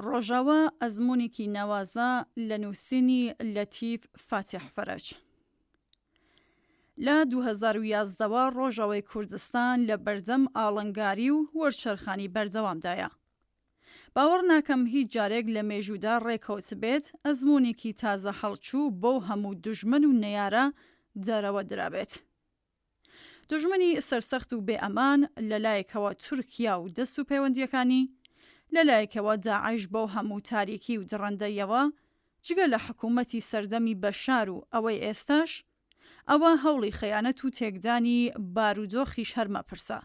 ڕۆژاوا ئەزموونێکی ناوازە لە نووسینی لەتیف فاتح فەرەج. لە 2011ەوە ڕۆژاوای کوردستان لە بەردەم ئاڵنگاری و وەرچەرخانی بەردەوامدایە. باوەڕ ناکەم هیچ جارێک لە مێژوودا ڕێکەوت بێت ئەزموونێکی تازە هەڵچوو بۆ هەموو دوژمن و نەیارە جارەوە درابێت. دوژمنی سەرسەخت و بێئەمان لەلایەکەوە تورکیا و دەست و پەیوەندیەکانی، لەلایەکەوە داعش بۆ هەموو تاریکی و دڕندەیەوە، جگە لە حکوومەتی سەردەمی بەشار و ئەوەی ئێستاش، ئەوە هەوڵی خەیانەت و تێکدانی بارودۆخیش هەرمەپرسە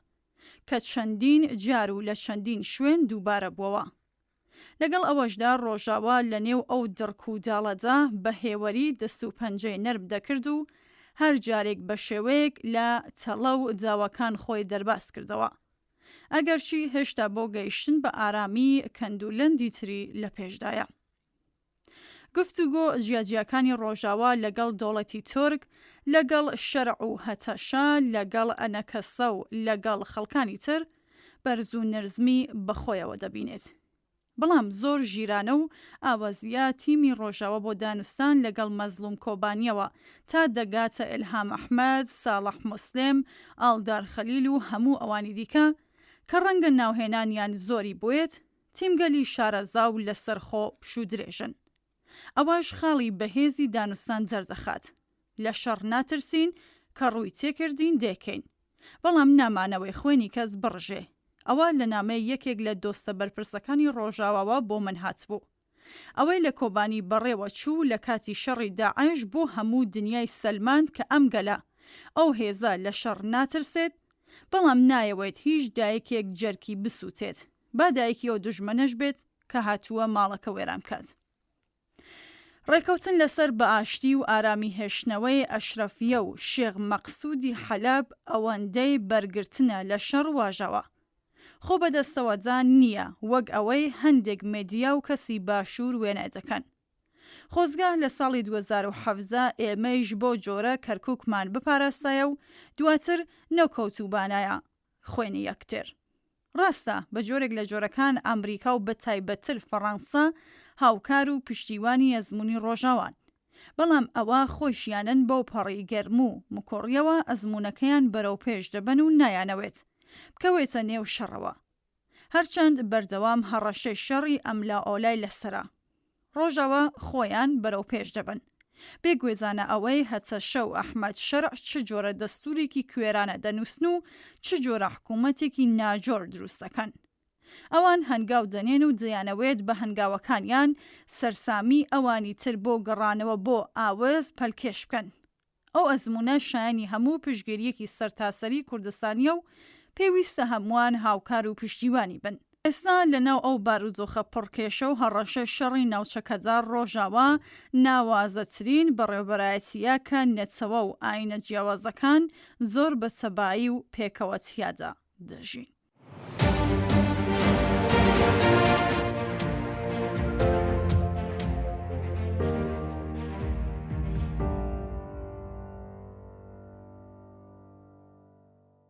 کە چەندین جار و لە چەندین شوێن دووبارە بووەوە. لەگەڵ ئەوەشدا ڕۆژاوا لە نێو ئەو دڕک و داڵەدا بە هێوەری دەست و پەنجەی نەرم دەکرد و هەر جارێک بە شێوەیەک لە تەڵە و داواکان خۆی دەرباس کردەوە، ئەگەرچی هێشتا بۆ گەیشتن بە ئارامی کەندوولەندی تری لە پێشدایە. گفتوگۆ جیاجیەکانی ڕۆژاوا لەگەڵ دەوڵەتی تورک، لەگەڵ شەرع و هەتەشا، لەگەڵ ئەنەکەسە و لەگەڵ خەڵکانی تر بەرز و نەرزمی بەخۆیەوە دەبینێت. بەڵام زۆر ژیرانە و ئاوازیە تیمی ڕۆژاوا بۆ دانوستان لەگەڵ مەزلوم کۆبانیەوە تا دەگاتە ئیلهام ئەحمەد، ساڵح موسلم، ئاڵدار خەلیل و هەموو ئەوانی دیکە کە ڕەنگە ناوهێنانیان زۆری بووێت، تیمگەلی شارەزا و لەسەر خۆ پشوو درێژن. ئەوەش خاڵی بەهێزی دانوستان جەرزەخات. لە شەڕ ناترسین کە ڕووی تێکردین دێکەین، بەڵام نامانەوەی خوێنی کەس بڕژێ. ئەوە لە نامەی یەکێک لە دۆستە بەرپرسەکانی ڕۆژاواوە بۆ من هاتبوو. ئەوەی لە کۆبانی بەڕێوە چوو لە کاتی شەڕی داعش بۆ هەموو دنیای سەلمان کە ئەم گەلە ئەو هێزە لە شەڕ ناترسێت، بەڵام نایەوێت هیچ دایکێک جەرکی بسووتێت، با دایکی ئەو دوژمنەش بێت کە هاتووە ماڵەکە وێران کات. ڕێکەوتن لەسەر بەئاشتی و ئارامی هێشتنەوەی ئەشرەفیە و شێخ مەقسوودی حەلەب ئەوەندەی بەرگرتنە لە شەڕ واژەوە. خۆ بەدەستەوەجان نییە وەک ئەوەی هەندێک مێدیا و کەسی باشوور وێنە دەکەن. خۆزگاه لە ساڵی 2017 ئێمەیش بۆ جۆرە کەرکووکمان بپاراستایە و دواتر نەوکەوتوبانایە خوێنی یەکتر. ڕاستە بە جۆرێک لە جۆرەکان ئەمریکا و بە تایبەتتر فەڕەنسا هاوکار و پشتیوانی ئەزموونی ڕۆژاوان، بەڵام ئەوە خۆشیانن بەو پەڕی گەرم و مکۆڕیەوە ئەزموونەکەیان بەرەو پێش دەبەن و نایانەوێت بکەوێتە نێو شەڕەوە، هەرچەند بەردەوام هەڕەشەی شەڕی ئەملا ئۆلای لەسەرە. ڕۆژاوا خۆیان بەرەو پێش دەبن. بێگوێزانە ئەوەی هەتەشە و ئەحمەد شەرع چ جۆرە دەستوورێکی کوێرانە دەنووسن و چ جۆرە حکوومەتێکی ناجۆر دروست دەکەن. ئەوان هەنگاو دەنێن و دەیانەوێت بە هەنگاوەکانیان سەرسامی ئەوانی تر بۆ گەڕانەوە بۆ ئاوەز پەلکێش بکەن. ئەو ئەزموونە شایانی هەموو پشتگیریەکی سەرتاسەری کوردستانیە و پێویستە هەمووان هاوکار و پشتیوانی بن. ئێستا لەناو ئەو بارودۆخە پڕکێشە و هەڕەشە شەڕی ناوچەکەدا ڕۆژاوا ناوازەترین بەڕێوەبەرایەتیە کە نێتەوە و ئاینە جیاوازەکان زۆر بە تەبایی و پێکەوەتیادا دەژین.